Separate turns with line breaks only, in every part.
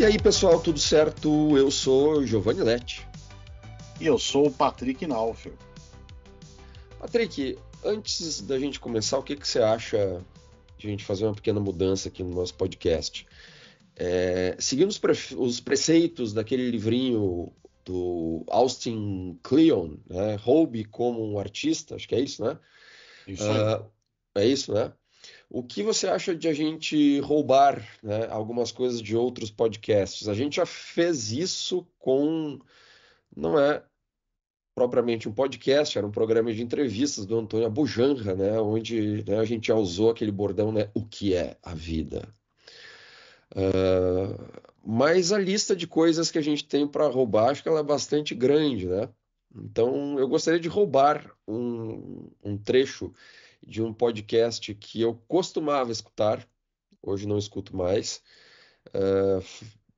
E aí, pessoal, tudo certo? Eu sou Giovanni Letti.
E eu sou o Patrick Naufel.
Patrick, antes da gente começar, o que você acha de a gente fazer uma pequena mudança aqui no nosso podcast? Seguindo os preceitos daquele livrinho do Austin Kleon, né? Roube como um artista, acho que é isso, né?
Isso aí.
É isso, né? O que você acha de a gente roubar, né, algumas coisas de outros podcasts? A gente já fez isso com, não é propriamente um podcast, era um programa de entrevistas do Antônio Abujanra, né, onde, né, a gente já usou aquele bordão, né, o que é a vida. Mas a lista de coisas que a gente tem para roubar, acho que ela é bastante grande, né? Então, eu gostaria de roubar um trecho de um podcast que eu costumava escutar, hoje não escuto mais,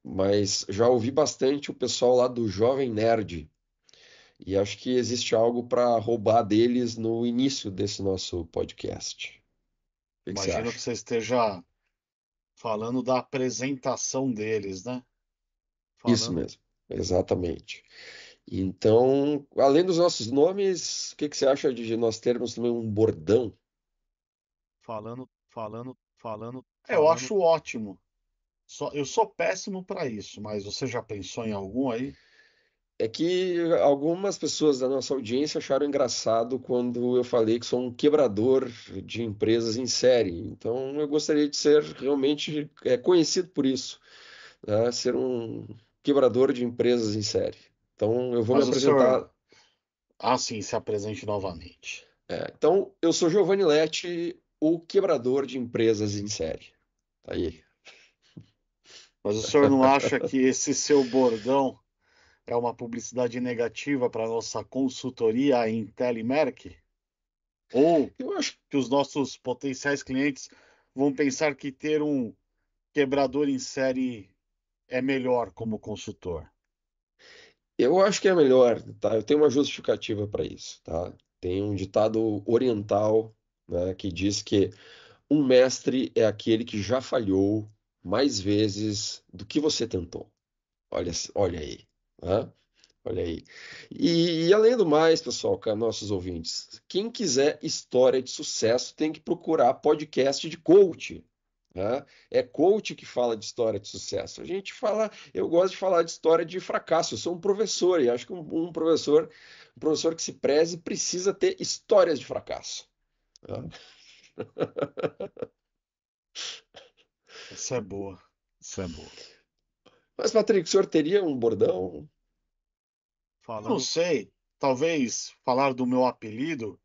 mas já ouvi bastante o pessoal lá do Jovem Nerd. E acho que existe algo para roubar deles no início desse nosso podcast. O que você
Imagino que
acha?
você esteja falando da apresentação deles, né?
Isso
Falando,
mesmo, exatamente. Então, além dos nossos nomes, o que você acha de nós termos também um bordão?
eu acho ótimo. Eu sou péssimo para isso, mas você já pensou em algum aí?
É que algumas pessoas da nossa audiência acharam engraçado quando eu falei que sou um quebrador de empresas em série. Então, eu gostaria de ser realmente conhecido por isso, né? Ser um quebrador de empresas em série. Então, eu vou me
Mas o senhor,
apresentar.
sim, se apresente novamente.
Então, eu sou Giovanni Letti, o quebrador de empresas em série. Tá aí.
Mas o senhor não acha que esse seu bordão é uma publicidade negativa para a nossa consultoria, a Intelimerc? Ou
Eu acho,
que os nossos potenciais clientes vão pensar que ter um quebrador em série é melhor como consultor?
eu acho que é melhor, tá? Eu tenho uma justificativa para isso, tá? Tem um ditado oriental, né, que diz que um mestre é aquele que já falhou mais vezes do que você tentou. Olha aí, né? Olha aí. E além do mais, pessoal, nossos ouvintes, quem quiser história de sucesso tem que procurar podcast de coach, né? É coach que fala de história de sucesso. A gente fala, eu gosto de falar de história de fracasso. Eu sou um professor e acho que um professor que se preze precisa ter histórias de fracasso, né?
Essa é boa. Essa é boa.
Mas, Patrick, o senhor teria um bordão?
Não sei, talvez falar do meu apelido.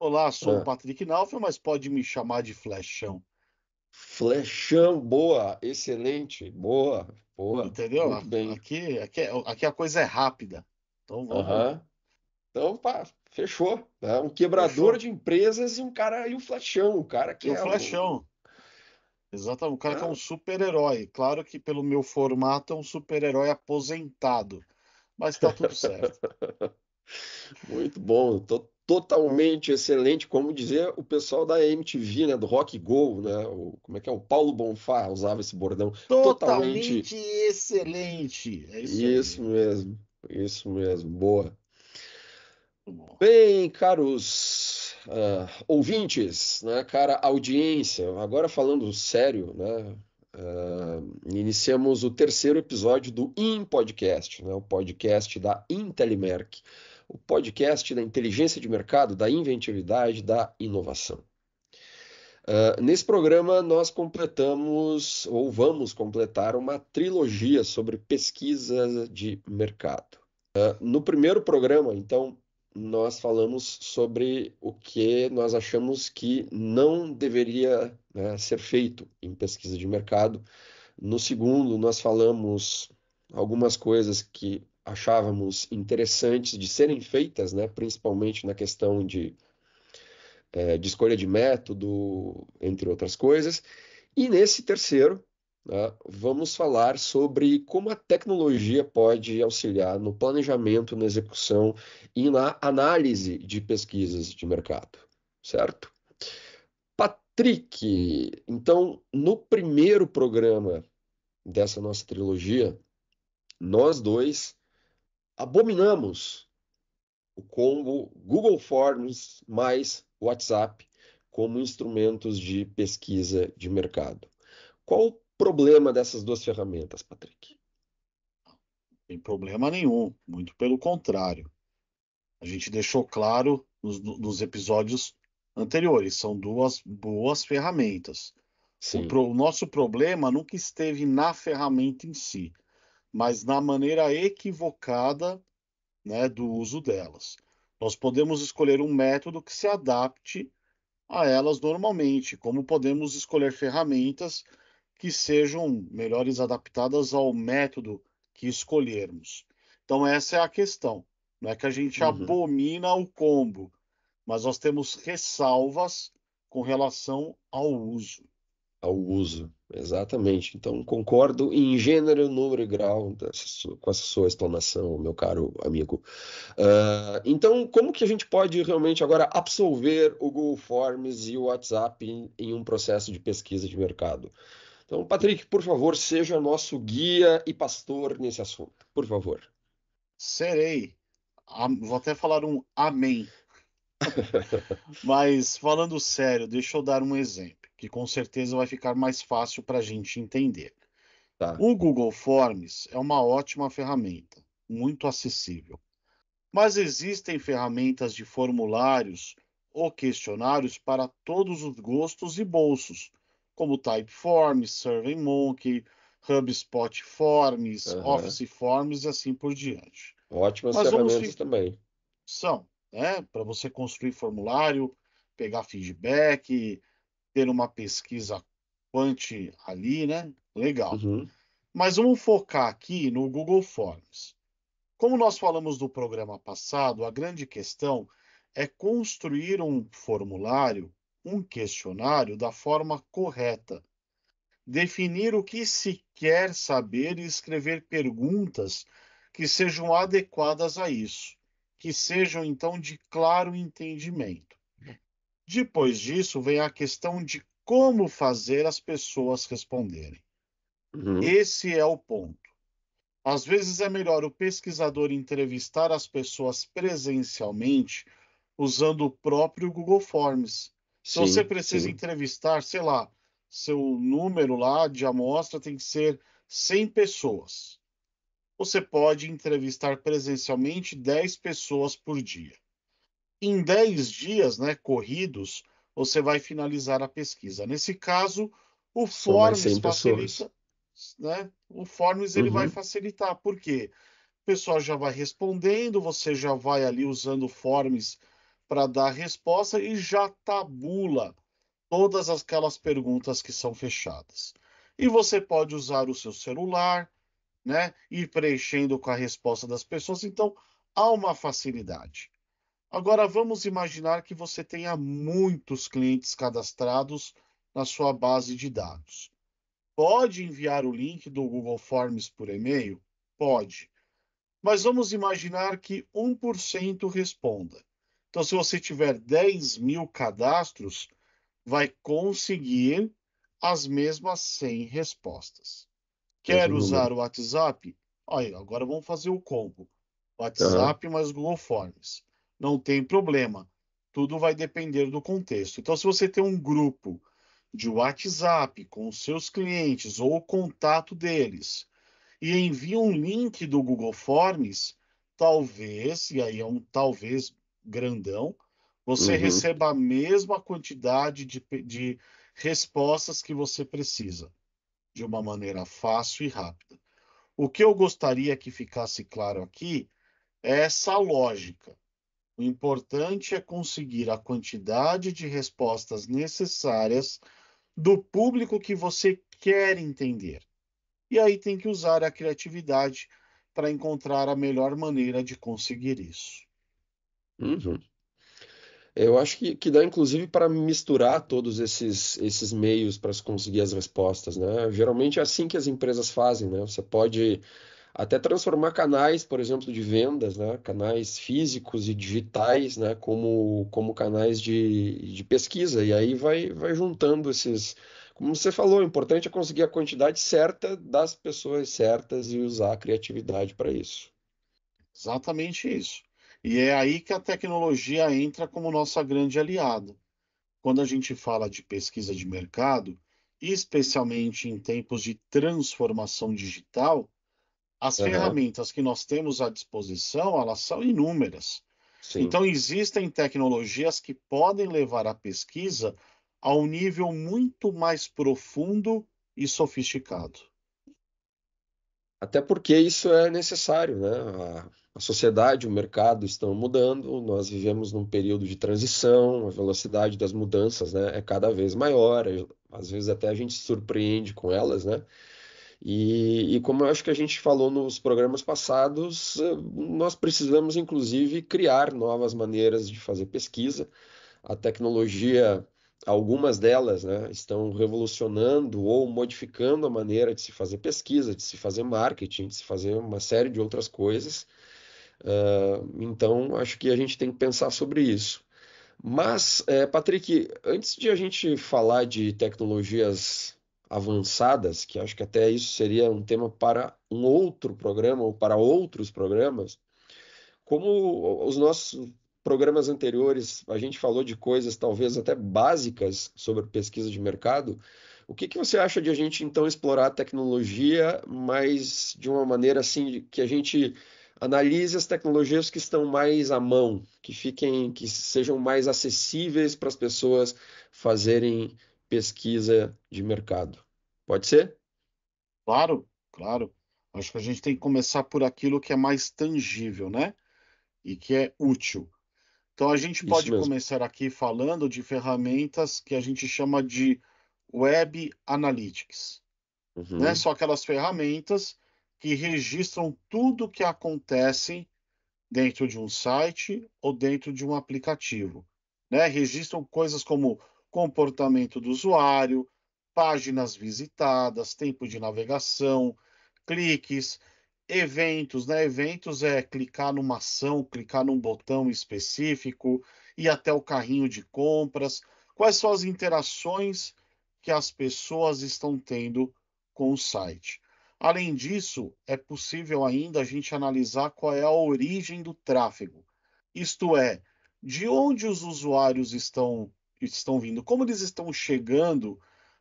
Olá, sou o
Ah,
Patrick Naufel, mas pode me chamar de Flechão.
flechão, boa, excelente, boa, boa,
Entendeu?
muito bem.
Aqui a coisa é rápida. Então vamos.
Aham. Então, pá, fechou, né? Um quebrador
Fechou?
de empresas e um cara e um flechão, o cara
E
que
o
é o.
Flechão. Exatamente. O cara que é um
Ah,
super-herói. Claro que pelo meu formato é um super-herói aposentado. Mas tá tudo certo.
muito bom, totalmente excelente, como dizia o pessoal da MTV, né, do Rock Go, né, como é que é, o Paulo Bonfá usava esse bordão, totalmente,
Totalmente excelente. É isso aí.
isso mesmo, boa.
Muito bom.
Bem, caros ouvintes, né, cara, audiência, agora falando sério, né, iniciamos o terceiro episódio do Podcast, né, o podcast da Intelimerc, o podcast da inteligência de mercado, da inventividade, da inovação. Nesse programa, nós completamos, ou vamos completar, uma trilogia sobre pesquisa de mercado. No primeiro programa, então, nós falamos sobre o que nós achamos que não deveria, né, ser feito em pesquisa de mercado. No segundo, nós falamos algumas coisas que achávamos interessantes de serem feitas, né, principalmente na questão de escolha de método, entre outras coisas. E nesse terceiro, né, vamos falar sobre como a tecnologia pode auxiliar no planejamento, na execução e na análise de pesquisas de mercado, certo? Patrick, então, no primeiro programa, dessa nossa trilogia, nós dois abominamos o combo Google Forms mais WhatsApp como instrumentos de pesquisa de mercado. Qual o problema dessas duas ferramentas, Patrick?
Tem problema nenhum, muito pelo contrário. A gente deixou claro nos episódios anteriores, são duas boas ferramentas.
Sim.
O nosso problema nunca esteve na ferramenta em si, mas na maneira equivocada, né, do uso delas. Nós podemos escolher um método que se adapte a elas normalmente, como podemos escolher ferramentas que sejam melhores adaptadas ao método que escolhermos. Então, essa é a questão. Não é que a gente
Uhum.
abomina o combo, mas nós temos ressalvas com relação ao uso.
Ao uso, exatamente. Então, concordo em gênero, número e grau com essa sua explanação, meu caro amigo. Então, como que a gente pode realmente agora absolver o Google Forms e o WhatsApp em um processo de pesquisa de mercado? Então, Patrick, por favor, seja nosso guia e pastor nesse assunto, por favor.
Serei. Vou até falar um amém. Mas falando sério, deixa eu dar um exemplo, que com certeza vai ficar mais fácil para a gente entender.
Tá.
O Google Forms é uma ótima ferramenta, muito acessível. Mas existem ferramentas de formulários ou questionários para todos os gostos e bolsos, como Typeforms, SurveyMonkey, HubSpot Forms,
Aham.
Office Forms e assim por diante.
Ótimas
Mas vamos
ferramentas também.
são, né, para você construir formulário, pegar feedback, ter uma pesquisa quant ali, né? Legal.
Uhum.
Mas vamos focar aqui no Google Forms. Como nós falamos do programa passado, a grande questão é construir um formulário, um questionário da forma correta, definir o que se quer saber e escrever perguntas que sejam adequadas a isso, que sejam então de claro entendimento. Depois disso, vem a questão de como fazer as pessoas responderem.
Uhum.
Esse é o ponto. Às vezes é melhor o pesquisador entrevistar as pessoas presencialmente usando o próprio Google Forms. Se você
Sim,
precisa
sim.
entrevistar, sei lá, seu número lá de amostra tem que ser 100 pessoas. Você pode entrevistar presencialmente 10 pessoas por dia. Em 10 dias, né, corridos, você vai finalizar a pesquisa. Nesse caso, o
São mais
Forms
100 pessoas.
facilita, né? O Forms ele vai
Uhum.
facilitar. Por quê? O pessoal já vai respondendo, você já vai ali usando o Forms para dar a resposta e já tabula todas aquelas perguntas que são fechadas. E você pode usar o seu celular, né? Ir preenchendo com a resposta das pessoas. Então, há uma facilidade. Agora, vamos imaginar que você tenha muitos clientes cadastrados na sua base de dados. Pode enviar o link do Google Forms por e-mail? Pode. Mas vamos imaginar que 1% responda. Então, se você tiver 10.000 cadastros, vai conseguir as mesmas 100 respostas. Quer
Mesmo
usar
número.
o WhatsApp? Olha, agora vamos fazer o combo.
Aham.
WhatsApp mais Google Forms. Não tem problema. Tudo vai depender do contexto. Então, se você tem um grupo de WhatsApp com os seus clientes ou o contato deles e envia um link do Google Forms, talvez, e aí é um talvez grandão, você
Uhum.
receba a mesma quantidade de respostas que você precisa, de uma maneira fácil e rápida. O que eu gostaria que ficasse claro aqui é essa lógica. O importante é conseguir a quantidade de respostas necessárias do público que você quer entender. E aí tem que usar a criatividade para encontrar a melhor maneira de conseguir isso.
Uhum. Eu acho que dá, inclusive, para misturar todos esses meios para se conseguir as respostas, né? Geralmente é assim que as empresas fazem, né? Você pode até transformar canais, por exemplo, de vendas, né? Canais físicos e digitais, né? Como canais de pesquisa. E aí vai juntando esses. como você falou, o importante é conseguir a quantidade certa das pessoas certas e usar a criatividade para isso.
Exatamente isso. E é aí que a tecnologia entra como nossa grande aliada. Quando a gente fala de pesquisa de mercado, especialmente em tempos de transformação digital, as
Aham,
ferramentas que nós temos à disposição, elas são inúmeras.
sim.
Então, existem tecnologias que podem levar a pesquisa a um nível muito mais profundo e sofisticado.
Até porque isso é necessário, né? A sociedade, o mercado estão mudando, nós vivemos num período de transição, a velocidade das mudanças, né, é cada vez maior, às vezes até a gente se surpreende com elas, né? E como eu acho que a gente falou nos programas passados, nós precisamos, inclusive, criar novas maneiras de fazer pesquisa. A tecnologia, algumas delas, né, estão revolucionando ou modificando a maneira de se fazer pesquisa, de se fazer marketing, de se fazer uma série de outras coisas. Então, acho que a gente tem que pensar sobre isso. Mas, Patrick, antes de a gente falar de tecnologias avançadas, que acho que até isso seria um tema para um outro programa ou para outros programas, como os nossos programas anteriores, a gente falou de coisas talvez até básicas sobre pesquisa de mercado. O que que você acha de a gente então explorar a tecnologia, mas de uma maneira assim que a gente analise as tecnologias que estão mais à mão, que fiquem, que sejam mais acessíveis para as pessoas fazerem pesquisa de mercado? Pode ser?
Claro, claro. Acho que a gente tem que começar por aquilo que é mais tangível, né? E que é útil. Então, a gente
Isso
pode
mesmo.
começar aqui falando de ferramentas que a gente chama de Web Analytics, né?
Uhum,
São aquelas ferramentas que registram tudo o que acontece dentro de um site ou dentro de um aplicativo, né? Registram coisas como comportamento do usuário, páginas visitadas, tempo de navegação, cliques, eventos, né? Eventos é clicar numa ação, clicar num botão específico, ir até o carrinho de compras. Quais são as interações que as pessoas estão tendo com o site? Além disso, é possível ainda a gente analisar qual é a origem do tráfego. Isto é, de onde os usuários estão vindo, como eles estão chegando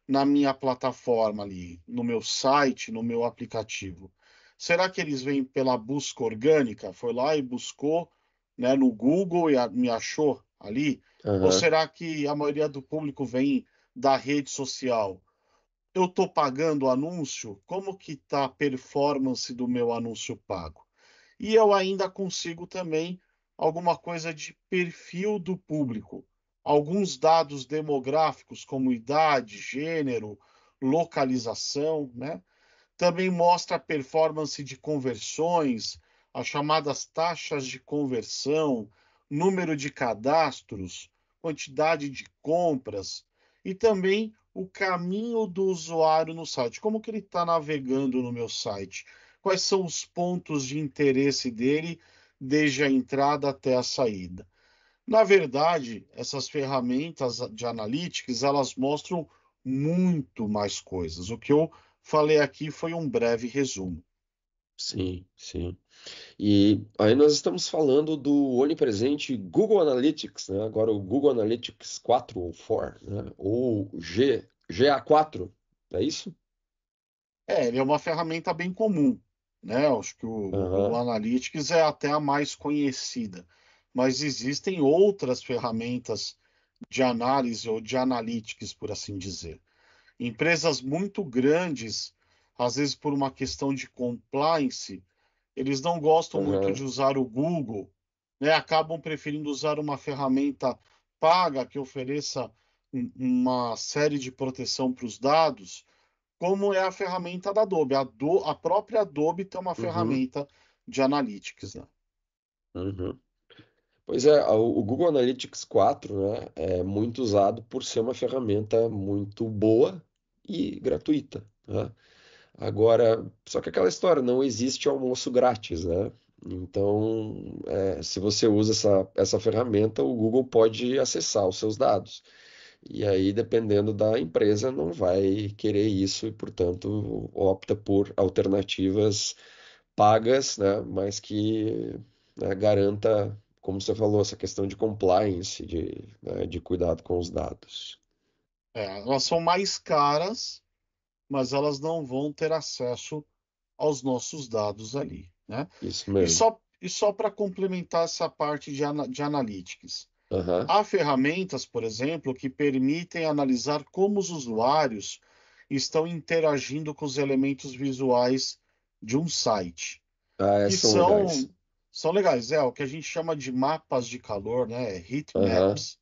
na minha plataforma ali, no meu site, no meu aplicativo. Será que eles vêm pela busca orgânica? Foi lá e buscou, né, no Google e me achou ali? Ou
aham,
será que a maioria do público vem da rede social? Eu estou pagando anúncio? Como que está a performance do meu anúncio pago? E eu ainda consigo também alguma coisa de perfil do público. Alguns dados demográficos, como idade, gênero, localização, né? Também mostra a performance de conversões, as chamadas taxas de conversão, número de cadastros, quantidade de compras e também o caminho do usuário no site. Como que ele está navegando no meu site? Quais são os pontos de interesse dele desde a entrada até a saída? Na verdade, essas ferramentas de analytics, elas mostram muito mais coisas. O que eu falei aqui foi um breve resumo.
sim, sim. E aí nós estamos falando do onipresente Google Analytics, né? Agora o Google Analytics 4 ou 4, né? Ou GA4, é isso?
Ele é uma ferramenta bem comum, né? Eu acho que o Google
Aham,
Analytics é até a mais conhecida, mas existem outras ferramentas de análise ou de analytics, por assim dizer. Empresas muito grandes, às vezes por uma questão de compliance, eles não gostam muito de
aham,
usar o Google, né? Acabam preferindo usar uma ferramenta paga que ofereça uma série de proteção para os dados, como é a ferramenta da Adobe. A própria Adobe tem uma
uhum,
ferramenta de analytics, né?
uhum. Pois é, o Google Analytics 4, né, é muito usado por ser uma ferramenta muito boa e gratuita, né? Agora, só que aquela história, não existe almoço grátis, né? Então, se você usa essa ferramenta, o Google pode acessar os seus dados. E aí, dependendo da empresa, não vai querer isso e, portanto, opta por alternativas pagas, né, mas que, né, garanta, como você falou, essa questão de compliance, né, de cuidado com os dados.
Elas são mais caras, mas elas não vão ter acesso aos nossos dados ali, né?
Isso
E
mesmo.
só para complementar essa parte de analytics.
Aham,
Há ferramentas, por exemplo, que permitem analisar como os usuários estão interagindo com os elementos visuais de um site,
ah,
que
essas são legais.
são legais. É o que a gente chama de mapas de calor, né? Heat
Aham,
maps.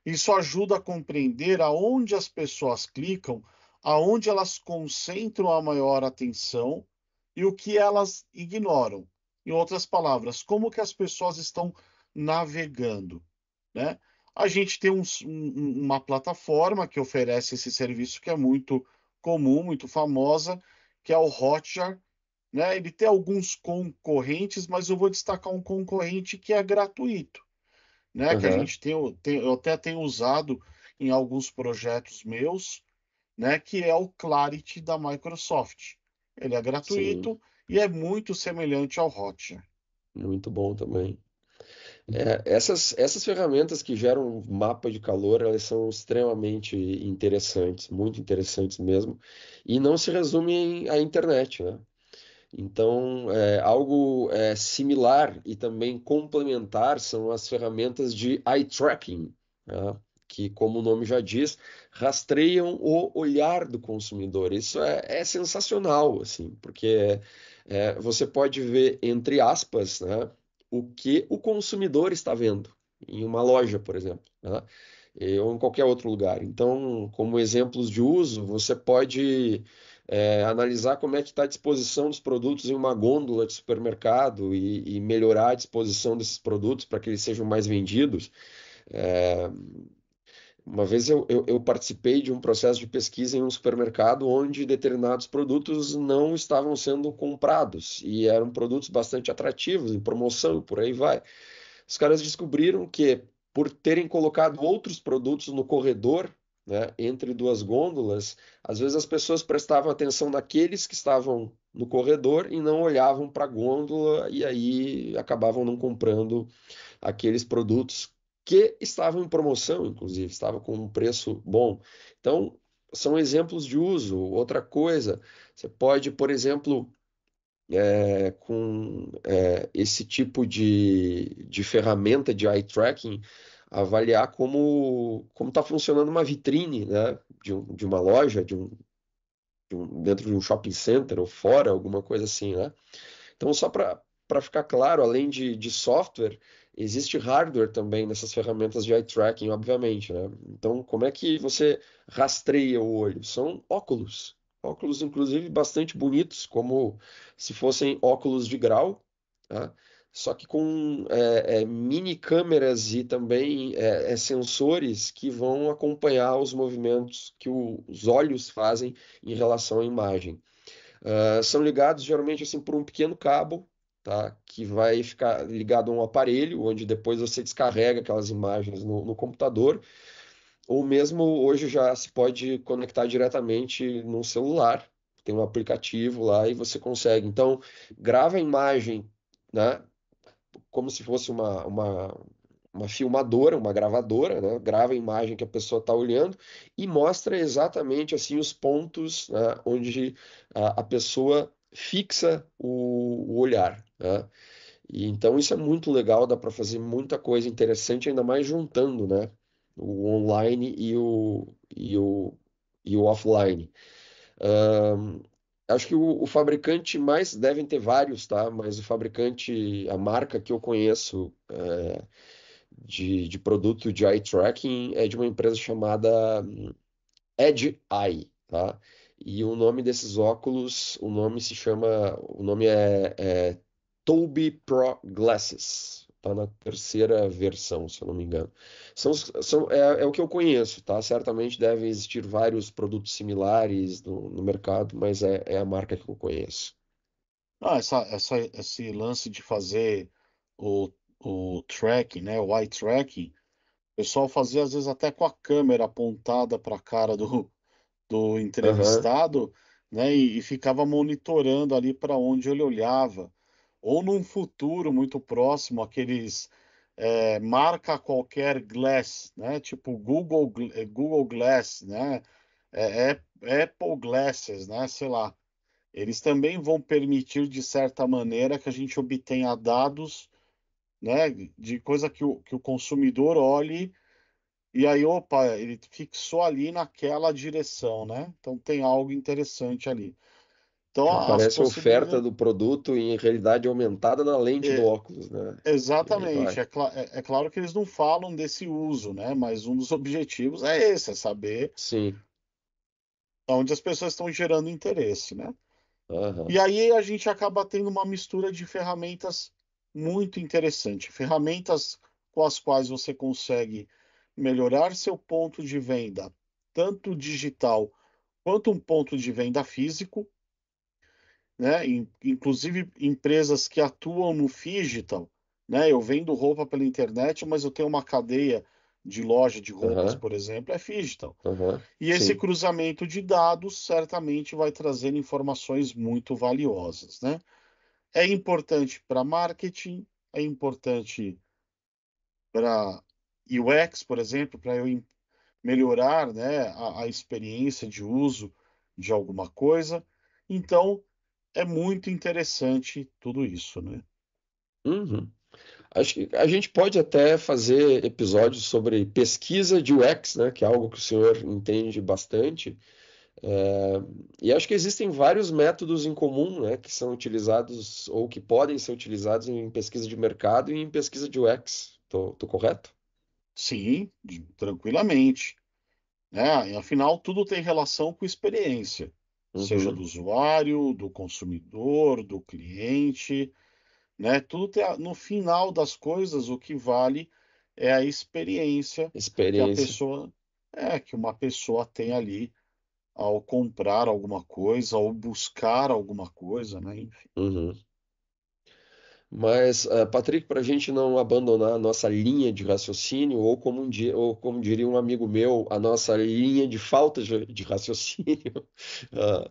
Isso ajuda a compreender aonde as pessoas clicam, aonde elas concentram a maior atenção e o que elas ignoram. Em outras palavras, como que as pessoas estão navegando, né? A gente tem uma plataforma que oferece esse serviço que é muito comum, muito famosa, que é o Hotjar, né? Ele tem alguns concorrentes, mas eu vou destacar um concorrente que é gratuito, né? Que a
aham,
gente eu até tenho usado em alguns projetos meus, né? Que é o Clarity da Microsoft. Ele é
sim,
gratuito e é muito semelhante ao Hotjar.
muito bom também. Essas ferramentas que geram mapa de calor, elas são extremamente interessantes, muito interessantes mesmo, e não se resumem à internet, né? Então, algo similar e também complementar são as ferramentas de eye tracking, né? Que, como o nome já diz, rastreiam o olhar do consumidor. Isso é sensacional, assim, porque você pode ver, entre aspas, né, o que o consumidor está vendo em uma loja, por exemplo, né? Ou em qualquer outro lugar. Então, como exemplos de uso, você pode analisar como é que está a disposição dos produtos em uma gôndola de supermercado e melhorar a disposição desses produtos para que eles sejam mais vendidos. É, uma vez eu participei de um processo de pesquisa em um supermercado onde determinados produtos não estavam sendo comprados e eram produtos bastante atrativos, em promoção, e por aí vai. Os caras descobriram que, por terem colocado outros produtos no corredor, né, entre duas gôndolas, às vezes as pessoas prestavam atenção naqueles que estavam no corredor e não olhavam para a gôndola e aí acabavam não comprando aqueles produtos que estavam em promoção, inclusive, estavam com um preço bom. Então, são exemplos de uso. Outra coisa, você pode, por exemplo, com esse tipo de ferramenta de eye tracking, avaliar como está funcionando uma vitrine, né, de uma loja, dentro de um shopping center ou fora, alguma coisa assim, né? Então, só para ficar claro, além de software, existe hardware também nessas ferramentas de eye tracking, obviamente, né? Então, como é que você rastreia o olho? São óculos. Óculos, inclusive, bastante bonitos, como se fossem óculos de grau, tá? Só que com mini câmeras e também sensores que vão acompanhar os movimentos que os olhos fazem em relação à imagem. São ligados geralmente assim por um pequeno cabo, tá? Que vai ficar ligado a um aparelho, onde depois você descarrega aquelas imagens no computador, ou mesmo hoje já se pode conectar diretamente no celular. Tem um aplicativo lá e você consegue. Então, grava a imagem, né? Como se fosse uma filmadora, uma gravadora, né? Grava a imagem que a pessoa está olhando e mostra exatamente assim os pontos, né, onde a pessoa fixa o olhar, né? E então isso é muito legal, dá para fazer muita coisa interessante, ainda mais juntando, né, o online e o offline. Ahn, Acho que o fabricante mais devem ter vários, tá? Mas o fabricante, a marca que eu conheço de produto de eye tracking é de uma empresa chamada Edge Eye, tá? E o nome desses óculos, o nome é Tobii Pro Glasses. Tá na terceira versão, se eu não me engano. É o que eu conheço, tá? Certamente devem existir vários produtos similares no mercado, mas é a marca que eu conheço.
Esse lance de fazer o, o tracking, né, o eye tracking, pessoal fazia às vezes até com a câmera apontada para a cara do
Aham.
entrevistado, né? E ficava monitorando ali para onde ele olhava. Ou num futuro muito próximo, aqueles marca qualquer Glass, né? Tipo Google Glass, né? Apple Glasses, né? Sei lá. Eles também vão permitir, de certa maneira, que a gente obtenha dados, né, de coisa que o consumidor olhe e aí, opa, ele fixou ali naquela direção, né? Então tem algo interessante ali. Então as
Aparece a oferta
possibilidades.
do produto em realidade aumentada na lente do
é,
óculos, né? E aí
Exatamente.
vai.
É claro que eles não falam desse uso, né? Mas um dos objetivos é esse, é saber
Sim.
onde as pessoas estão gerando interesse, né? E
Aham.
aí a gente acaba tendo uma mistura de ferramentas muito interessante. Ferramentas com as quais você consegue melhorar seu ponto de venda, tanto digital quanto um ponto de venda físico, né? Inclusive empresas que atuam no digital, né? Eu vendo roupa pela internet, mas eu tenho uma cadeia de loja de roupas,
Aham.
por exemplo, é digital.
Aham.
E esse
Sim.
cruzamento de dados certamente vai trazer informações muito valiosas, né? É importante para marketing, é importante para UX, por exemplo, para eu melhorar, né, a experiência de uso de alguma coisa. Então, é muito interessante tudo isso, né?
Uhum. Acho que a gente pode até fazer episódios sobre pesquisa de UX, né? Que é algo que o senhor entende bastante. É, e acho que existem vários métodos em comum, né? Que são utilizados ou que podem ser utilizados em pesquisa de mercado e em pesquisa de UX. Tô correto?
Sim, tranquilamente, né? E, afinal, tudo tem relação com experiência, seja do
Uhum.
usuário, do consumidor, do cliente, né? Tudo tem, no final das coisas, o que vale é a experiência que a
Experiência.
pessoa, que uma pessoa tem ali ao comprar alguma coisa, ou buscar alguma coisa, né? Enfim.
Uhum. Mas, Patrick, para a gente não abandonar a nossa linha de raciocínio, ou como diria um amigo meu, a nossa linha de falta de raciocínio, ah,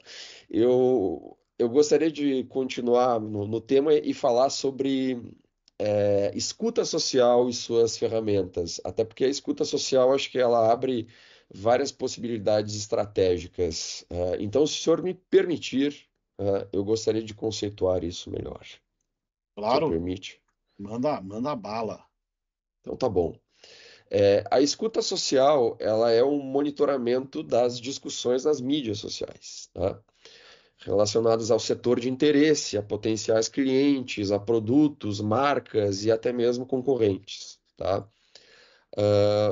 eu gostaria de continuar no tema e falar sobre escuta social e suas ferramentas. Até porque a escuta social, acho que ela abre várias possibilidades estratégicas. Então, se o senhor me permitir, eu gostaria de conceituar isso melhor. O senhor
Claro,
permite?
manda bala.
Então tá bom. A escuta social, ela é um monitoramento das discussões nas mídias sociais, tá? Relacionadas ao setor de interesse, a potenciais clientes, a produtos, marcas e até mesmo concorrentes, tá?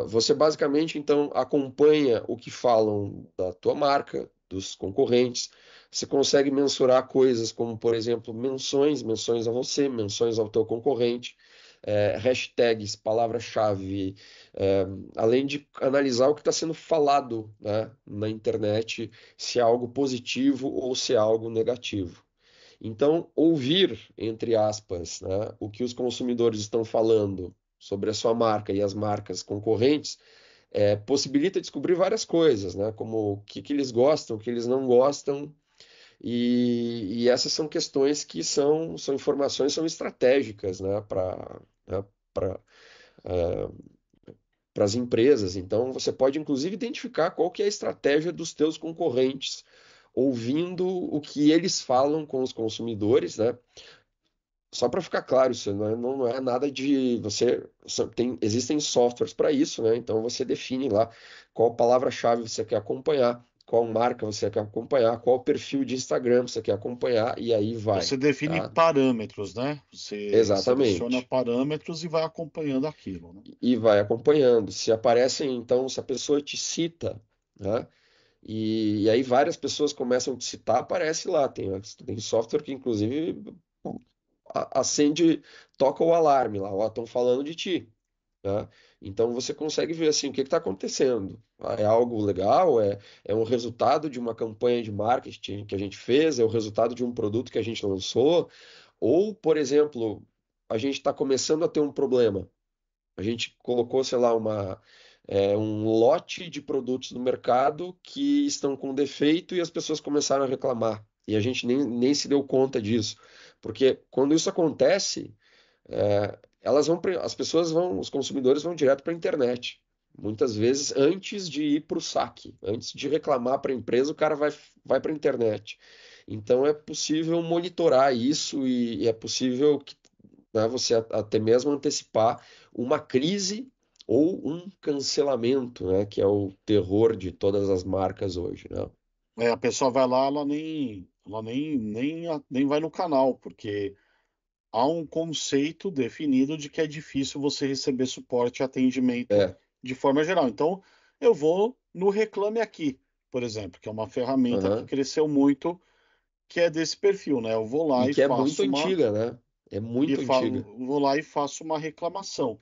Você basicamente então acompanha o que falam da tua marca, dos concorrentes. Você consegue mensurar coisas como, por exemplo, menções a você, menções ao teu concorrente, hashtags, palavra-chave, além de analisar o que está sendo falado, né, na internet, se é algo positivo ou se é algo negativo. Então, ouvir, entre aspas, né, o que os consumidores estão falando sobre a sua marca e as marcas concorrentes, possibilita descobrir várias coisas, né, como o que, que eles gostam, o que eles não gostam, e essas são questões que são informações, são estratégicas, né, para as empresas. Então, você pode, inclusive, identificar qual que é a estratégia dos teus concorrentes, ouvindo o que eles falam com os consumidores, né? Só para ficar claro, isso não é nada de você existem softwares para isso, né? Então você define lá qual palavra-chave você quer acompanhar, qual marca você quer acompanhar, qual perfil de Instagram você quer acompanhar e aí vai,
Você define
tá?
parâmetros, né? Você seleciona
Exatamente.
parâmetros e vai acompanhando aquilo, né?
E vai acompanhando. Se aparecem, então, se a pessoa te cita, né? E aí várias pessoas começam a te citar, aparece lá. Tem software que, inclusive, acende, toca o alarme lá, ó, estão falando de ti, né? Então você consegue ver assim o que está acontecendo. É algo legal? É um resultado de uma campanha de marketing que a gente fez? É o resultado de um produto que a gente lançou? Ou, por exemplo, a gente está começando a ter um problema. A gente colocou, sei lá, um lote de produtos no mercado que estão com defeito e as pessoas começaram a reclamar. E a gente nem se deu conta disso. Porque quando isso acontece, as pessoas vão, os consumidores vão direto para a internet. Muitas vezes, antes de ir para o saque, antes de reclamar para a empresa, o cara vai para a internet. Então é possível monitorar isso e é possível que, né, você até mesmo antecipar uma crise ou um cancelamento, né, que é o terror de todas as marcas hoje, né?
A pessoa vai lá, ela nem vai no canal, porque há um conceito definido de que é difícil você receber suporte e atendimento
É,
de forma geral. Então, eu vou no Reclame Aqui, por exemplo, que é uma ferramenta que
aham.
cresceu muito, que é desse perfil, né? Eu vou lá
E
e
que é muito
faço uma
antiga, né? É muito antiga.
vou lá e faço uma reclamação,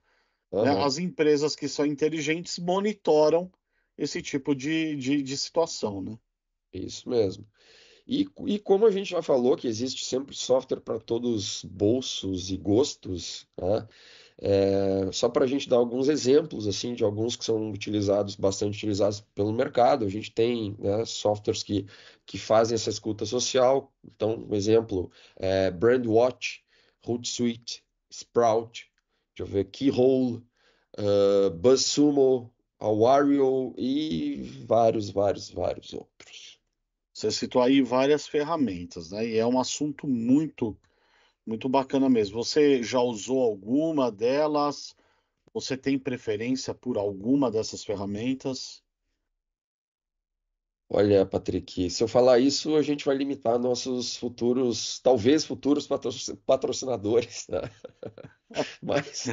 né?
Aham,
As empresas que são inteligentes monitoram esse tipo de situação, né?
isso mesmo. E como a gente já falou que existe sempre software para todos os bolsos e gostos, né? Só para a gente dar alguns exemplos assim de alguns que são utilizados, bastante utilizados pelo mercado, a gente tem, né, softwares que fazem essa escuta social. Então, um exemplo é Brandwatch, Hootsuite, Sprout, deixa eu ver, Keyhole, BuzzSumo, Awario e vários outros.
Você citou aí várias ferramentas, né? E é um assunto muito bacana mesmo. Você já usou alguma delas? Você tem preferência por alguma dessas ferramentas?
Olha, Patrick, se eu falar isso, a gente vai limitar nossos futuros, talvez futuros patrocinadores, né? Mas,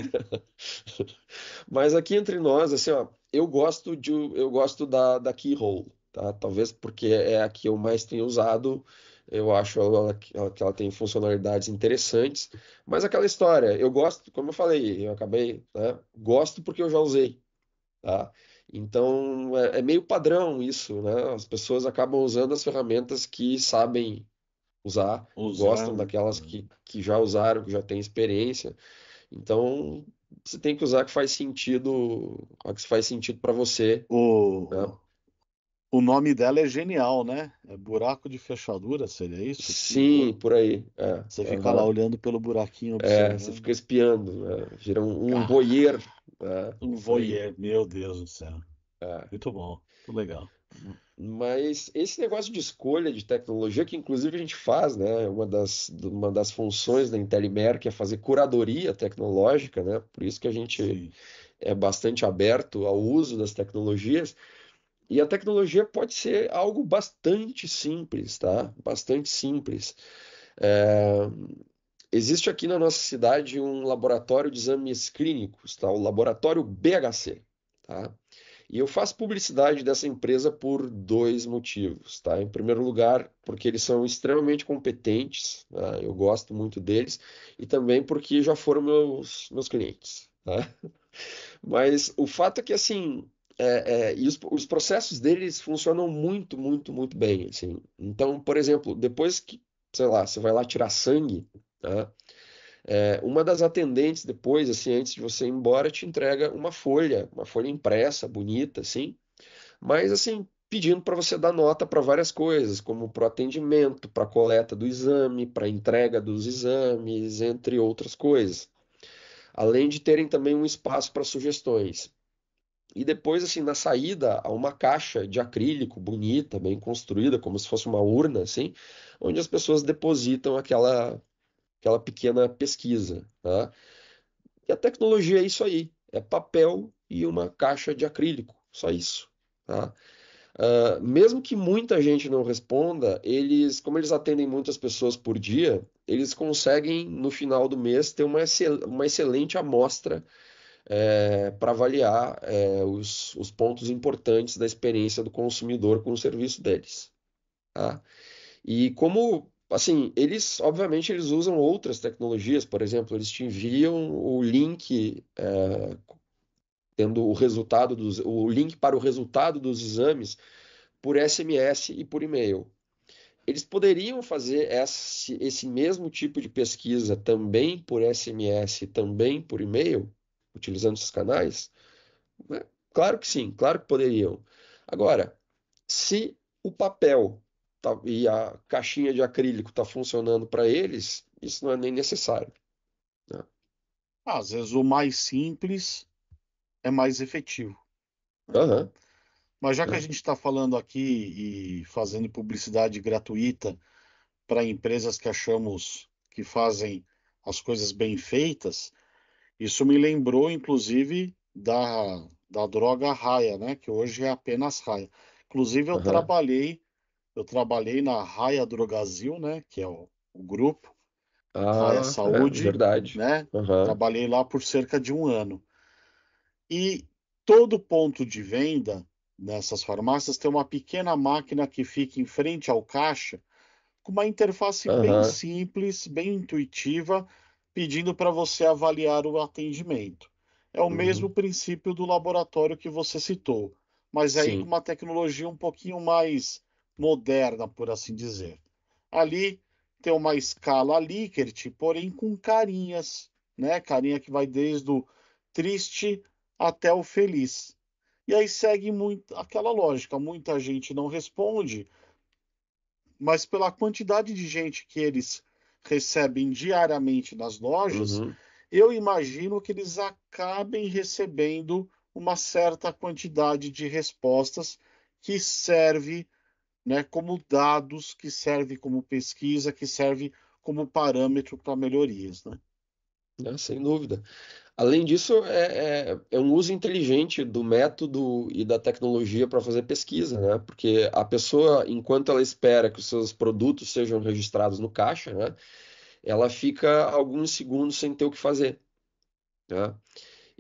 mas aqui entre nós, assim, ó, eu gosto da Keyhole, tá? Talvez porque é a que eu mais tenho usado, eu acho que ela tem funcionalidades interessantes, mas aquela história, eu gosto, como eu falei, eu acabei, né? Gosto porque eu já usei, tá? Então é meio padrão isso, né? As pessoas acabam usando as ferramentas que sabem usar,
Usar,
gostam
né?
daquelas que já usaram, que já têm experiência. Então você tem que usar a que faz sentido para você, né?
O, o nome dela é genial, né? É buraco de fechadura, seria isso?
Sim,
Keyhole.
por aí.
Você fica lá
Aham.
olhando pelo buraquinho,
Você
observando.
fica espiando, né? Vira um
Ah,
voyeur, né?
um
Isso aí.
voyeur, meu Deus do céu.
É.
Muito bom, muito legal.
Mas esse negócio de escolha de tecnologia, que inclusive a gente faz, né? Uma das funções da Intelimerc é fazer curadoria tecnológica, né? Por isso que a gente
Sim.
é bastante aberto ao uso das tecnologias. E a tecnologia pode ser algo bastante simples, tá? Bastante simples. É, Existe aqui na nossa cidade um laboratório de exames clínicos, tá? O Laboratório BHC, tá? E eu faço publicidade dessa empresa por dois motivos, tá? Em primeiro lugar, porque eles são extremamente competentes, tá? Eu gosto muito deles, e também porque já foram meus clientes, tá? Mas o fato é que, assim, e os processos deles funcionam muito bem, assim. Então, por exemplo, depois que, sei lá, você vai lá tirar sangue, tá? Uma das atendentes depois, assim, antes de você ir embora, te entrega uma folha impressa, bonita, assim, mas assim, pedindo para você dar nota para várias coisas, como para o atendimento, para a coleta do exame, para a entrega dos exames, entre outras coisas. Além de terem também um espaço para sugestões. E depois, assim, na saída, há uma caixa de acrílico bonita, bem construída, como se fosse uma urna, assim, onde as pessoas depositam aquela pequena pesquisa, tá? E a tecnologia é isso aí, é papel e uma caixa de acrílico, só isso, tá? Mesmo que muita gente não responda, como eles atendem muitas pessoas por dia, eles conseguem, no final do mês, ter uma excelente amostra para avaliar os pontos importantes da experiência do consumidor com o serviço deles. Tá? E como, assim, obviamente, eles usam outras tecnologias, por exemplo, eles te enviam o link, tendo o link para o resultado dos exames por SMS e por e-mail. Eles poderiam fazer esse mesmo tipo de pesquisa também por SMS, também por e-mail, utilizando esses canais? Né? Claro que sim, claro que poderiam. Agora, se o papel e a caixinha de acrílico está funcionando para eles, isso não é nem necessário. Né?
Às vezes o mais simples é mais efetivo, né?
Aham,
Mas já que a
né?
gente está falando aqui e fazendo publicidade gratuita para empresas que achamos que fazem as coisas bem feitas, isso me lembrou, inclusive, da droga Raia, né? Que hoje é apenas Raia. Inclusive,
Aham.
eu trabalhei na Raia Drogazil, né? Que é o grupo Raia
Ah, é,
Saúde,
verdade.
né?
Aham,
Trabalhei lá por cerca de um ano. E todo ponto de venda nessas farmácias tem uma pequena máquina que fica em frente ao caixa, com uma interface bem
aham,
simples, bem intuitiva, pedindo para você avaliar o atendimento. É o mesmo
uhum.
princípio do laboratório que você citou, mas aí com
Sim.
uma tecnologia um pouquinho mais moderna, por assim dizer. Ali tem uma escala Likert, porém com carinhas, né? Carinha que vai desde o triste até o feliz. E aí segue muito aquela lógica, muita gente não responde, mas pela quantidade de gente que eles recebem diariamente nas lojas,
Uhum.
eu imagino que eles acabem recebendo uma certa quantidade de respostas que serve, né, como dados, que serve como pesquisa, que serve como parâmetro para melhorias, né?
Né, sem dúvida. Além disso, é um uso inteligente do método e da tecnologia para fazer pesquisa, né? Porque a pessoa, enquanto ela espera que os seus produtos sejam registrados no caixa, né? Ela fica alguns segundos sem ter o que fazer, né?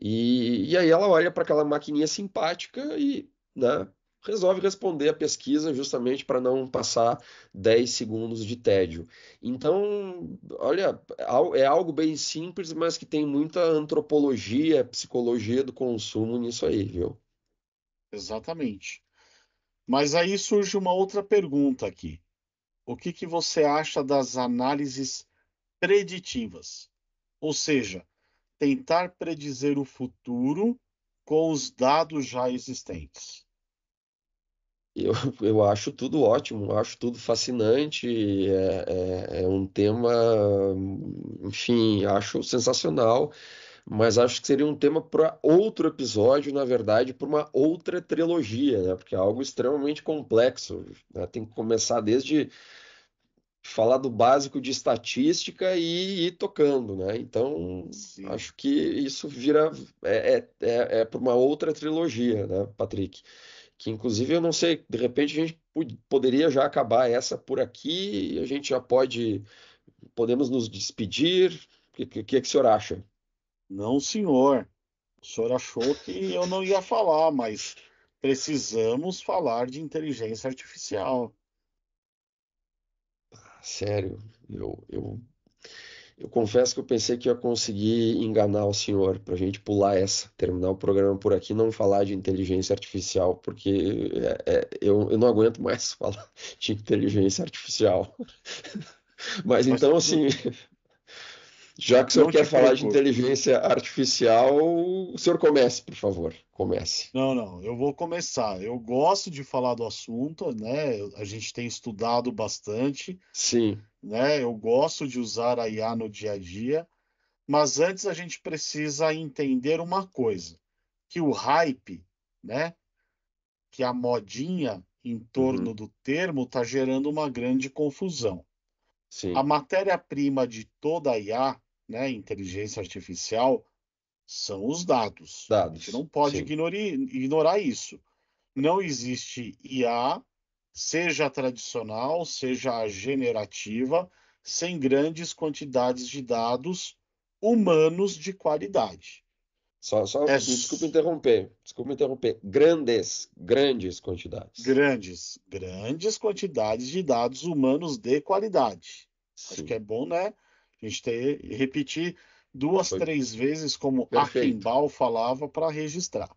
E aí ela olha para aquela maquininha simpática e, né, resolve responder a pesquisa justamente para não passar 10 segundos de tédio. Então, olha, é algo bem simples, mas que tem muita antropologia, psicologia do consumo nisso aí, viu?
Exatamente. Mas aí surge uma outra pergunta aqui. O que que você acha das análises preditivas? Ou seja, tentar predizer o futuro com os dados já existentes.
Eu, eu acho tudo ótimo, acho tudo fascinante, é um tema, enfim, acho sensacional. Mas acho que seria um tema para outro episódio, na verdade, para uma outra trilogia, né? Porque é algo extremamente complexo, né? Tem que começar desde falar do básico de estatística e ir tocando, né? Então,
Sim,
acho que isso vira é para uma outra trilogia, né, Patrick? Que inclusive eu não sei, de repente a gente poderia já acabar essa por aqui e a gente já podemos nos despedir. O que o senhor acha?
não, senhor. O senhor achou que eu não ia falar, mas precisamos falar de inteligência artificial.
Sério, eu confesso que eu pensei que ia conseguir enganar o senhor para a gente pular essa, terminar o programa por aqui e não falar de inteligência artificial, porque eu não aguento mais falar de inteligência artificial. Mas
Mas
então, assim, já que o senhor
não
quer
te
falar de
preocupe.
inteligência artificial, o senhor comece, por favor, comece.
Não, não, eu vou começar. Eu gosto de falar do assunto, né? A gente tem estudado bastante,
Sim,
né? Eu gosto de usar a IA no dia a dia, mas antes a gente precisa entender uma coisa, que o hype, né? Que a modinha em torno
uhum,
do termo está gerando uma grande confusão. A
sim,
matéria-prima de toda a IA, né, inteligência artificial, são os dados. A gente
dados,
não pode
sim,
ignorar isso. Não existe IA, seja tradicional, seja generativa, sem grandes quantidades de dados humanos de qualidade.
só
É
desculpa interromper, grandes quantidades,
grandes quantidades de dados humanos de qualidade. Acho que
sim,
é bom, né? A gente repetir duas,
foi
três vezes como
perfeito.
Achenbach falava para registrar.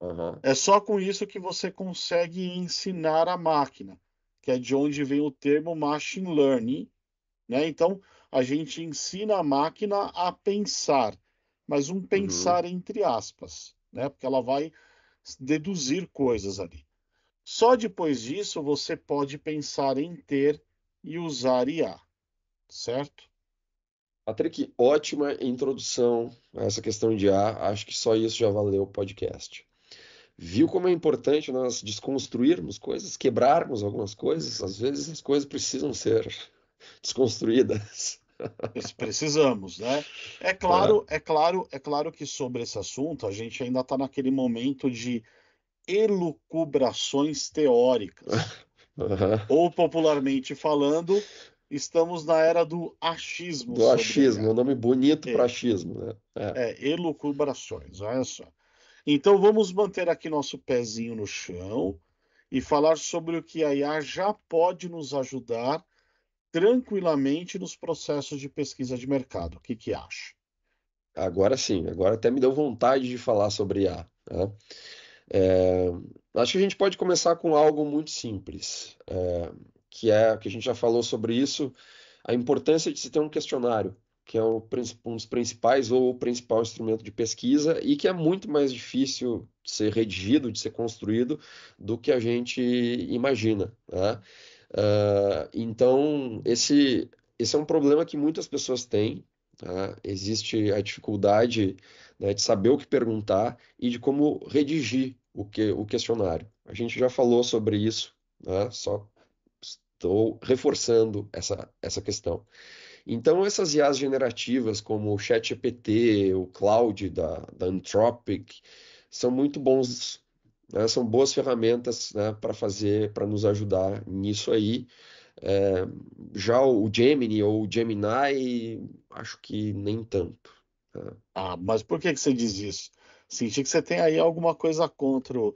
Aham.
É só com isso que você consegue ensinar a máquina, que é de onde vem o termo machine learning, né? Então, a gente ensina a máquina a pensar, mas um
Uhum.
pensar entre aspas, né? Porque ela vai deduzir coisas ali. Só depois disso você pode pensar em ter e usar IA, certo?
Patrick, ótima introdução a essa questão de IA. Acho que só isso já valeu o podcast. Viu como é importante nós desconstruirmos coisas, quebrarmos algumas coisas? Às vezes as coisas precisam ser desconstruídas.
Precisamos, né? É
Tá?
claro, é claro, é claro que sobre esse assunto a gente ainda está naquele momento de elucubrações teóricas.
Aham.
Ou, popularmente falando, estamos na era do achismo
Do
sobre a
achismo, é
IA.
um nome bonito para
É,
achismo, né? É.
elucubrações, olha só. Então vamos manter aqui nosso pezinho no chão e falar sobre o que a IA já pode nos ajudar tranquilamente nos processos de pesquisa de mercado. O que que acha?
Agora sim, agora até me deu vontade de falar sobre IA, né? É, acho que a gente pode começar com algo muito simples, que é que a gente já falou sobre isso, a importância de se ter um questionário, que é um dos principais ou o principal instrumento de pesquisa e que é muito mais difícil de ser redigido, de ser construído do que a gente imagina, né? Então, esse é um problema que muitas pessoas têm, tá? Existe a dificuldade, né, de saber o que perguntar e de como redigir o questionário. A gente já falou sobre isso, né? Só estou reforçando essa questão. Então, essas IAs generativas, como o ChatGPT, o Claude da Anthropic, são muito bons, né? São boas ferramentas, né, para nos ajudar nisso aí. É, já o Gemini ou o Gemini, acho que nem tanto. Tá?
Ah, mas por que que você diz isso? Senti que você tem aí alguma coisa contra o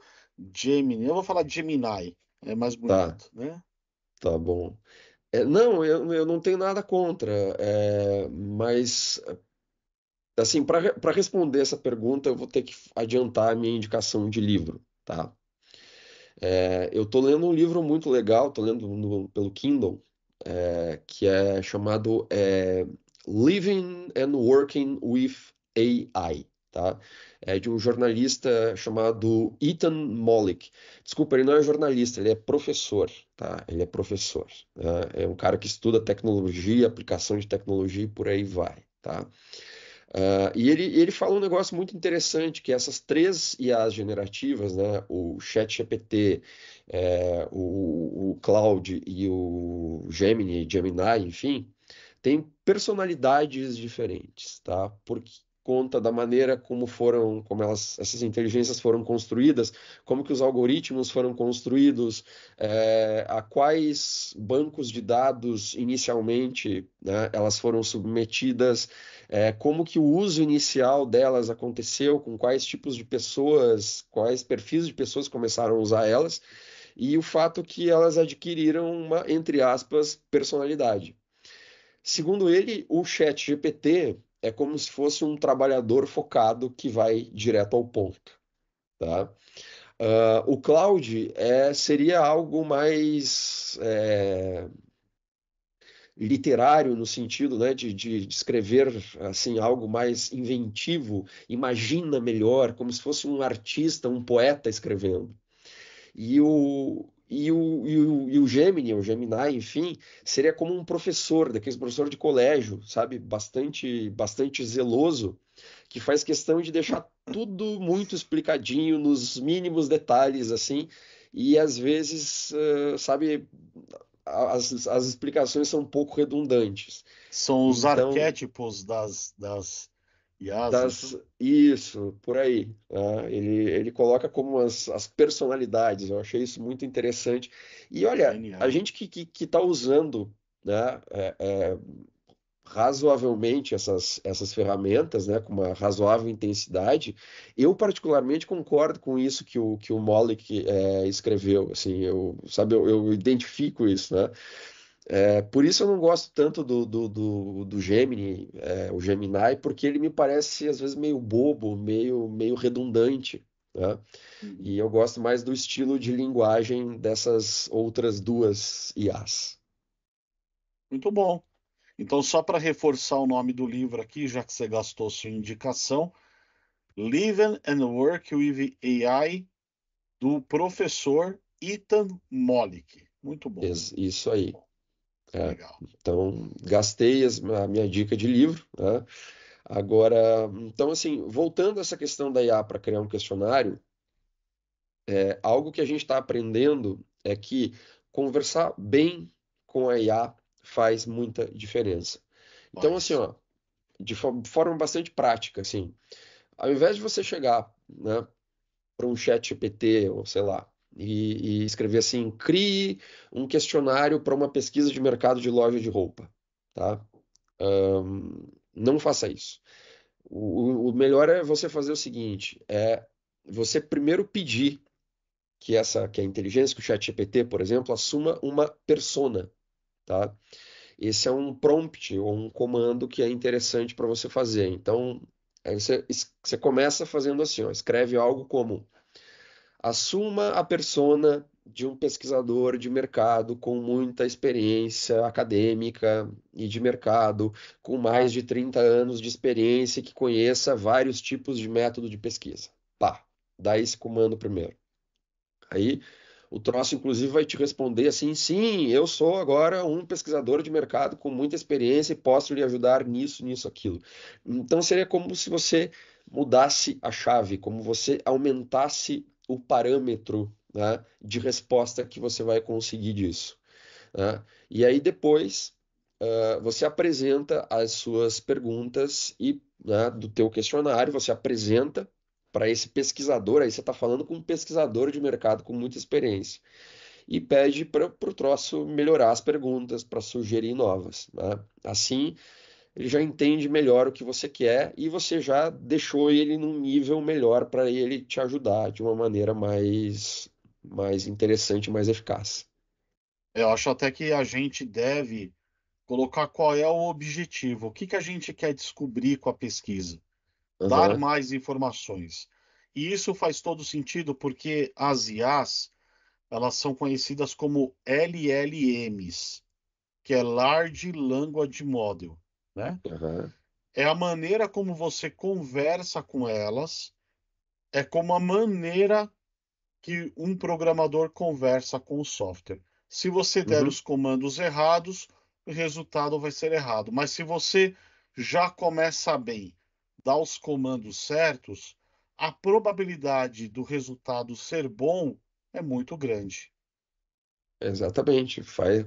Gemini. Eu vou falar Gemini, é mais
Tá,
bonito, né?
tá bom. Não, eu não tenho nada contra, mas assim, para responder essa pergunta, eu vou ter que adiantar a minha indicação de livro, tá? Eu tô lendo um livro muito legal, tô lendo pelo Kindle, que é chamado Living and Working with AI, tá? É de um jornalista chamado Ethan Mollick. Desculpa, ele não é jornalista, ele é professor, tá? Ele é professor, né? É um cara que estuda tecnologia, aplicação de tecnologia e por aí vai, tá? E ele fala um negócio muito interessante, que essas três IAs generativas, né, o ChatGPT, o Claude e o Gemini, enfim, têm personalidades diferentes, tá? Por conta da maneira como essas inteligências foram construídas, como que os algoritmos foram construídos, a quais bancos de dados inicialmente, né, elas foram submetidas, como que o uso inicial delas aconteceu, com quais tipos de pessoas, quais perfis de pessoas começaram a usar elas, e o fato que elas adquiriram uma, entre aspas, personalidade. Segundo ele, o chat GPT é como se fosse um trabalhador focado que vai direto ao ponto, tá? O Cloud seria algo mais literário no sentido, né, de escrever assim algo mais inventivo, imagina melhor, como se fosse um artista, um poeta escrevendo. E o Gemini, o Gemini, enfim, seria como um professor, daqueles professor de colégio, sabe, bastante zeloso, que faz questão de deixar tudo muito explicadinho, nos mínimos detalhes, assim, e às vezes, sabe, as explicações são um pouco redundantes.
São os
Então,
arquétipos das IAs, então.
isso, por aí. Tá? Ele coloca como as personalidades. Eu achei isso muito interessante. E olha, a
Genial.
gente que está usando, né, razoavelmente essas ferramentas, né, com uma razoável intensidade, eu particularmente concordo com isso que o Mollick escreveu. Assim, eu identifico isso, né? Por isso eu não gosto tanto do Gemini, o Gemini, porque ele me parece às vezes meio bobo, meio redundante, né?
Uhum.
E eu gosto mais do estilo de linguagem dessas outras duas IAs.
Muito bom. Então, só para reforçar o nome do livro aqui, já que você gastou sua indicação, Living and Work with AI, do professor Ethan Mollick. Muito bom,
Isso aí. É.
legal.
Então, gastei a minha dica de livro, né? Agora, então, assim, voltando a essa questão da IA para criar um questionário, algo que a gente está aprendendo é que conversar bem com a IA faz muita diferença. Então, assim,
Faz.
ó, de forma bastante prática, assim, ao invés de você chegar, né, para um chat GPT, ou sei lá, e escrever assim, crie um questionário para uma pesquisa de mercado de loja de roupa, tá? Não faça isso. O melhor é você fazer o seguinte, é você primeiro pedir que a inteligência, que o chat GPT, por exemplo, assuma uma persona, tá? Esse é um prompt ou um comando que é interessante para você fazer. Então, aí você começa fazendo assim, ó, escreve algo como assuma a persona de um pesquisador de mercado com muita experiência acadêmica e de mercado, com mais de 30 anos de experiência e que conheça vários tipos de método de pesquisa. Pá, dá esse comando primeiro. Aí o troço, inclusive, vai te responder assim: sim, eu sou agora um pesquisador de mercado com muita experiência e posso lhe ajudar nisso, nisso, aquilo. Então seria como se você mudasse a chave, como você aumentasse o parâmetro, né, de resposta que você vai conseguir disso, né? E aí depois você apresenta as suas perguntas e, né, do teu questionário, você apresenta para esse pesquisador, aí você está falando com um pesquisador de mercado com muita experiência, e pede para o troço melhorar as perguntas, para sugerir novas, né? Assim, ele já entende melhor o que você quer e você já deixou ele num nível melhor para ele te ajudar de uma maneira mais interessante, mais eficaz.
Eu acho até que a gente deve colocar qual é o objetivo, o que que a gente quer descobrir com a pesquisa, dar
Aham,
mais informações. E isso faz todo sentido porque as IAs, elas são conhecidas como LLMs, que é Large Language Model, né?
aham,
É a maneira como você conversa com elas, é como a maneira que um programador conversa com o software. Se você der
uhum.
os comandos errados, o resultado vai ser errado. Mas se você já começa bem, dá os comandos certos, a probabilidade do resultado ser bom é muito grande.
Exatamente. Faz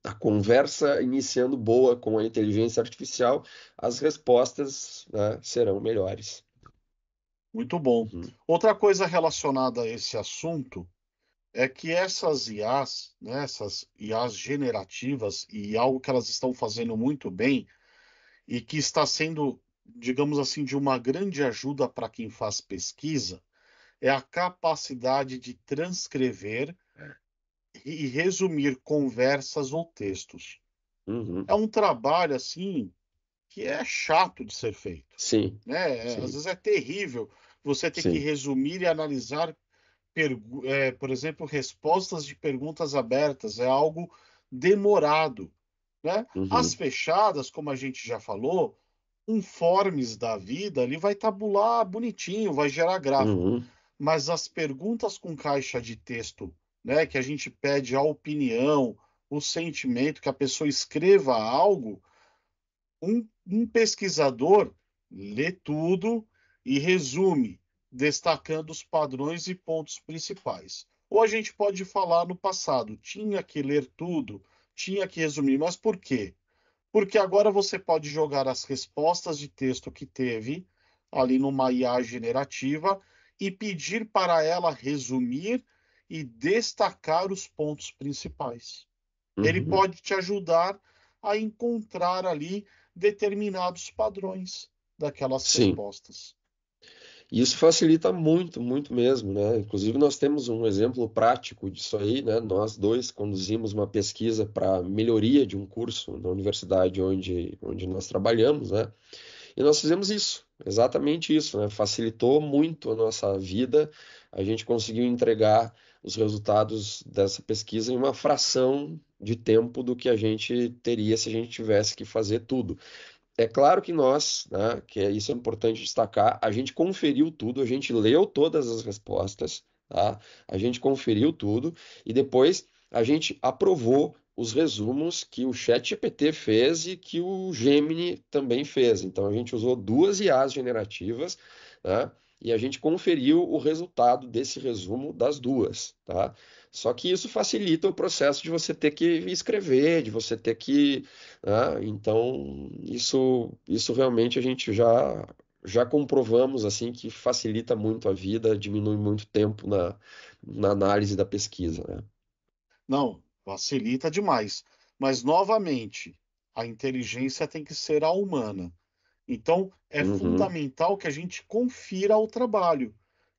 a conversa iniciando boa com a inteligência artificial, as respostas, né, serão melhores.
Muito bom.
Uhum,
Outra coisa relacionada a esse assunto é que essas IAs, né, essas IAs generativas, e algo que elas estão fazendo muito bem, e que está sendo, digamos assim, de uma grande ajuda para quem faz pesquisa, é a capacidade de transcrever e resumir conversas ou textos.
uhum.
É um trabalho assim que é chato de ser feito,
Sim,
né? Às
sim,
vezes é terrível você ter que
sim.
resumir e analisar, por exemplo, respostas de perguntas abertas. É algo demorado, né? As
Uhum,
fechadas, como a gente já falou, um forms da vida, ele vai tabular bonitinho, vai gerar gráfico.
uhum.
Mas as perguntas com caixa de texto, né, que a gente pede a opinião, o sentimento, que a pessoa escreva algo, um pesquisador lê tudo e resume, destacando os padrões e pontos principais. Ou a gente pode falar no passado, tinha que ler tudo, tinha que resumir, mas por quê? Porque agora você pode jogar as respostas de texto que teve ali numa IA generativa e pedir para ela resumir e destacar os pontos principais. Ele
Uhum.
pode te ajudar a encontrar ali determinados padrões daquelas
Sim,
respostas.
isso facilita muito, muito mesmo, né? Inclusive, nós temos um exemplo prático disso aí, né? Nós dois conduzimos uma pesquisa para melhoria de um curso na universidade onde nós trabalhamos, né? E nós fizemos isso, exatamente isso, né? Facilitou muito a nossa vida, a gente conseguiu entregar os resultados dessa pesquisa em uma fração de tempo do que a gente teria se a gente tivesse que fazer tudo. É claro que nós, né, isso é importante destacar, a gente conferiu tudo, a gente leu todas as respostas, tá? A gente conferiu tudo e depois a gente aprovou os resumos que o ChatGPT fez e que o Gemini também fez. Então a gente usou duas IAs generativas, né? E a gente conferiu o resultado desse resumo das duas, tá? Só que isso facilita o processo de você ter que escrever, de você ter que, né? Então, isso realmente a gente já comprovamos assim que facilita muito a vida, diminui muito tempo na análise da pesquisa, né?
Não, facilita demais. Mas, novamente, a inteligência tem que ser a humana. Então, é
Uhum,
fundamental que a gente confira o trabalho,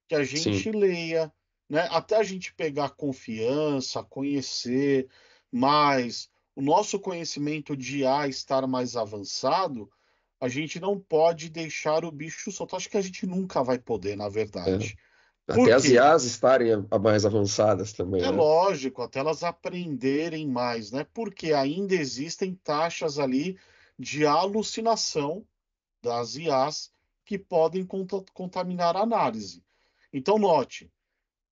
que a gente
sim,
leia, né? Até a gente pegar confiança, conhecer mais, o nosso conhecimento de IA estar mais avançado, a gente não pode deixar o bicho solto. Acho que a gente nunca vai poder, na
é.
verdade.
Até
Por
as
quê?
IAs estarem mais avançadas também,
É
né?
lógico, até elas aprenderem mais, né? Porque ainda existem taxas ali de alucinação das IAs que podem contaminar a análise. Então, note,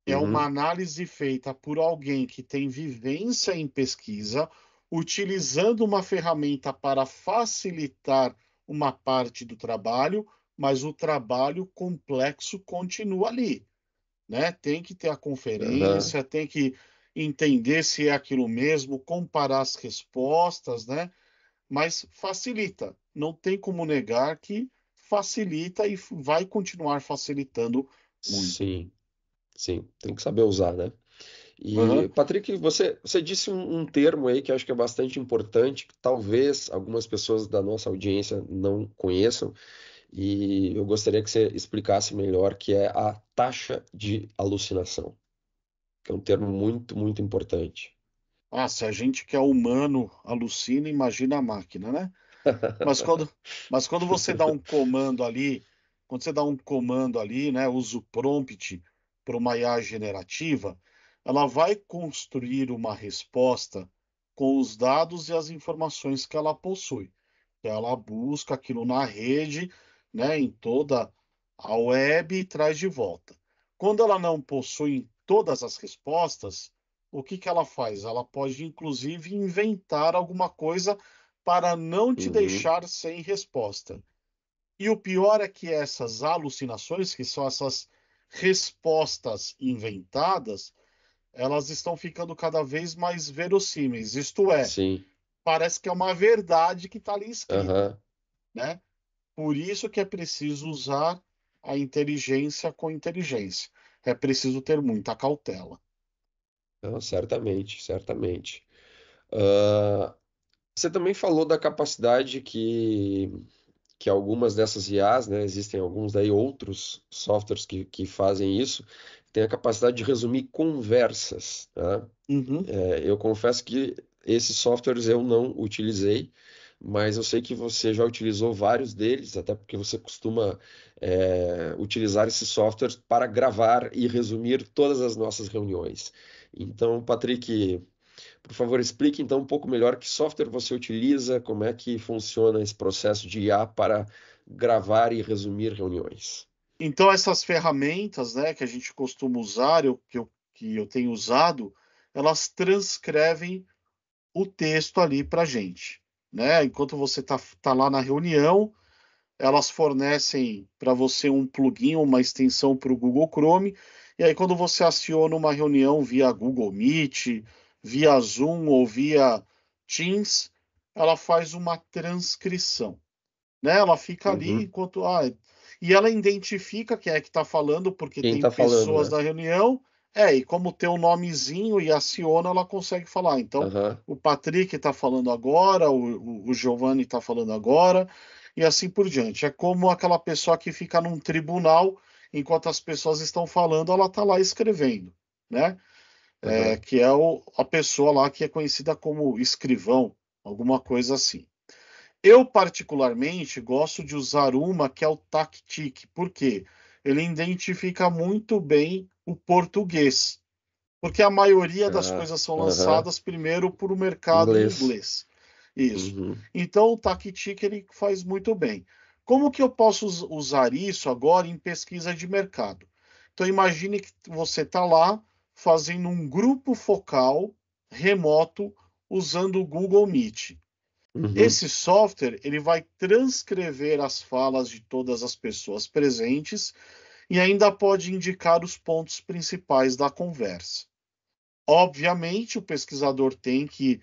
é uma
Uhum,
análise feita por alguém que tem vivência em pesquisa, utilizando uma ferramenta para facilitar uma parte do trabalho, mas o trabalho complexo continua ali, né? Tem que ter a
aham,
conferência, tem que entender se é aquilo mesmo, comparar as respostas, né? Mas facilita. Não tem como negar que facilita e vai continuar facilitando muito.
sim, sim, tem que saber usar, né?
Aham.
E, Patrick, você disse um termo aí que eu acho que é bastante importante, que talvez algumas pessoas da nossa audiência não conheçam, e eu gostaria que você explicasse melhor, que é a taxa de alucinação, que é um termo muito, muito importante.
Ah, se a gente que é humano alucina, imagina a máquina, né? Mas quando, mas quando você dá um comando ali, quando você dá um comando ali, né, usa o prompt para uma IA generativa, ela vai construir uma resposta com os dados e as informações que ela possui. Ela busca aquilo na rede, né, em toda a web e traz de volta. Quando ela não possui todas as respostas, o que que ela faz? Ela pode, inclusive, inventar alguma coisa para não te
Uhum,
deixar sem resposta. E o pior é que essas alucinações, que são essas respostas inventadas, elas estão ficando cada vez mais verossímeis. Isto é,
sim,
parece que é uma verdade que está ali escrita,
aham,
né? Por isso que é preciso usar a inteligência com inteligência. É preciso ter muita cautela.
não, certamente, certamente. Ah, você também falou da capacidade que algumas dessas IAs, né, existem alguns daí outros softwares que fazem isso, tem a capacidade de resumir conversas, tá?
Uhum.
Eu confesso que esses softwares eu não utilizei, mas eu sei que você já utilizou vários deles, até porque você costuma utilizar esses softwares para gravar e resumir todas as nossas reuniões. Então, Patrick, por favor, explique então um pouco melhor que software você utiliza, como é que funciona esse processo de IA para gravar e resumir reuniões.
Então, essas ferramentas, né, que a gente costuma usar, que eu tenho usado, elas transcrevem o texto ali para a gente, né? Enquanto você tá lá na reunião, elas fornecem para você um plugin, uma extensão para o Google Chrome, e aí quando você aciona uma reunião via Google Meet, via Zoom ou via Teams, ela faz uma transcrição, né? Ela fica ali
Uhum.
enquanto e ela identifica quem é que está falando, porque
Quem
tem
está falando,
pessoas
né?
da reunião, e como tem um nomezinho e aciona, ela consegue falar. Então,
Aham,
o Patrick está falando agora, o Giovanni está falando agora, e assim por diante. É como aquela pessoa que fica num tribunal, enquanto as pessoas estão falando, ela está lá escrevendo, né?
aham.
Que é a pessoa lá que é conhecida como escrivão, alguma coisa assim. Eu, particularmente, gosto de usar uma que é o TacTic, porque ele identifica muito bem o português. Porque a maioria das
Ah,
coisas são
aham.
lançadas primeiro para o mercado
Inglês.
inglês. Isso.
Uhum.
Então o TACTIC ele faz muito bem. Como que eu posso usar isso agora em pesquisa de mercado? Então imagine que você está lá fazendo um grupo focal remoto usando o Google Meet.
Uhum.
Esse software ele vai transcrever as falas de todas as pessoas presentes e ainda pode indicar os pontos principais da conversa. Obviamente, o pesquisador tem que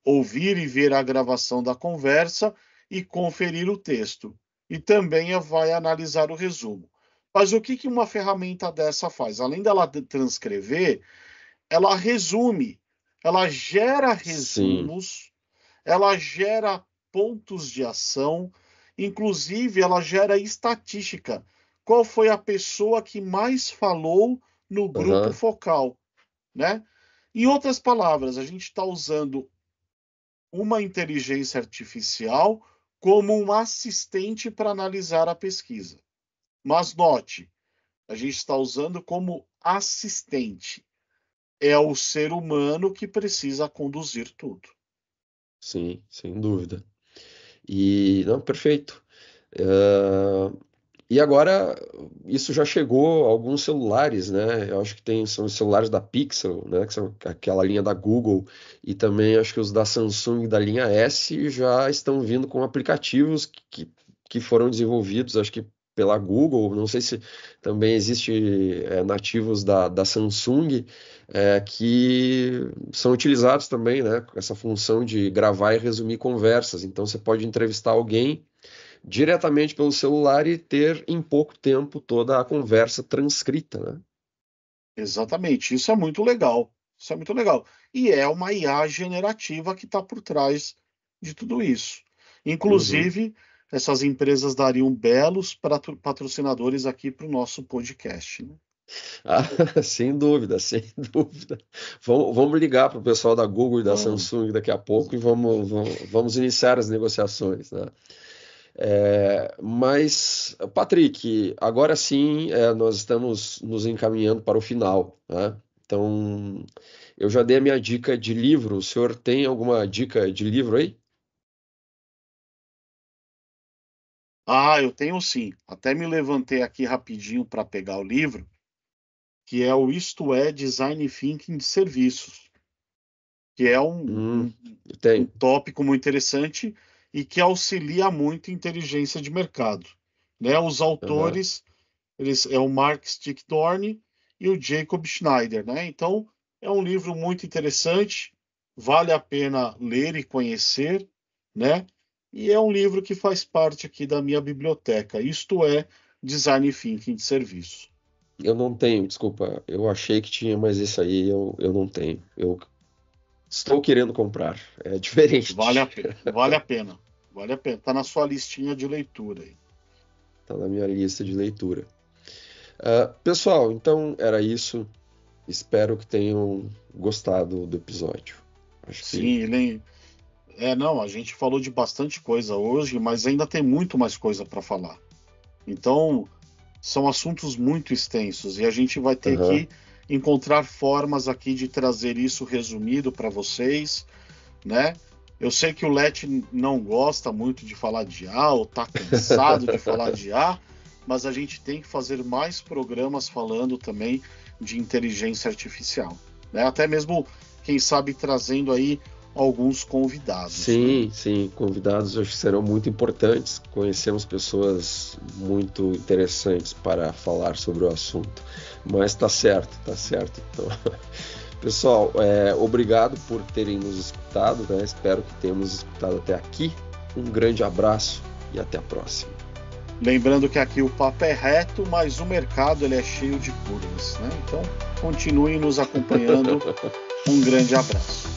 ouvir e ver a gravação da conversa e conferir o texto. E também vai analisar o resumo. Mas o que que uma ferramenta dessa faz? Além dela transcrever, ela resume, ela gera
Sim.
resumos, ela gera pontos de ação, inclusive ela gera estatística. Qual foi a pessoa que mais falou no grupo
Aham.
focal, né? Em outras palavras, a gente está usando uma inteligência artificial como um assistente para analisar a pesquisa. Mas note, a gente está usando como assistente. É o ser humano que precisa conduzir tudo.
Sim, sem dúvida. E, não, perfeito. Ah, e agora, isso já chegou a alguns celulares, né? Eu acho que são os celulares da Pixel, né? Que são aquela linha da Google, e também acho que os da Samsung da linha S já estão vindo com aplicativos que foram desenvolvidos, acho que pela Google. Não sei se também existe nativos da Samsung que são utilizados também, né? Com essa função de gravar e resumir conversas. Então você pode entrevistar alguém diretamente pelo celular e ter em pouco tempo toda a conversa transcrita, né?
Exatamente, isso é muito legal. Isso é muito legal. E é uma IA generativa que está por trás de tudo isso.
Uhum.
Inclusive, essas empresas dariam belos patrocinadores aqui para o nosso podcast, né?
Ah, sem dúvida, sem dúvida. Vamos ligar para o pessoal da Google e da
Vamos.
Samsung daqui a pouco e vamos iniciar as negociações, né? Mas, Patrick, agora sim, nós estamos nos encaminhando para o final, né? Então, eu já dei a minha dica de livro. O senhor tem alguma dica de livro aí?
Ah, eu tenho sim. Até me levantei aqui rapidinho para pegar o livro, que é o Isto é Design Thinking de Serviços, que é
Hum, eu
um
tenho.
tópico muito interessante e que auxilia muito a inteligência de mercado, né? Os
Aham.
autores, eles é o Mark Stickthorne e o Jacob Schneider, né? Então, é um livro muito interessante, vale a pena ler e conhecer, né? E é um livro que faz parte aqui da minha biblioteca. Isto é Design Thinking de Serviço.
Eu não tenho, desculpa. Eu achei que tinha, mas esse aí eu não tenho. Eu estou querendo comprar. É
Vale a
diferente.
pena, vale a pena, vale a pena. Tá na sua listinha de leitura aí.
Está na minha lista de leitura. Pessoal, então era isso. Espero que tenham gostado do episódio. Acho que.
Sim, ele não, a gente falou de bastante coisa hoje, mas ainda tem muito mais coisa para falar. Então, são assuntos muito extensos e a gente vai ter
Aham.
que encontrar formas aqui de trazer isso resumido para vocês, né? Eu sei que o Let não gosta muito de falar de A ou tá cansado de falar de A, mas a gente tem que fazer mais programas falando também de inteligência artificial, né? Até mesmo, quem sabe, trazendo aí alguns convidados, né?
Sim, sim, convidados acho que serão muito importantes. Conhecemos pessoas muito interessantes para falar sobre o assunto. Mas tá certo, tá certo. Então, pessoal, obrigado por terem nos escutado, né? Espero que tenhamos escutado até aqui. Um grande abraço e até a próxima.
Lembrando que aqui o papo é reto, mas o mercado ele é cheio de curvas, né? Então, continuem nos acompanhando. Um grande abraço.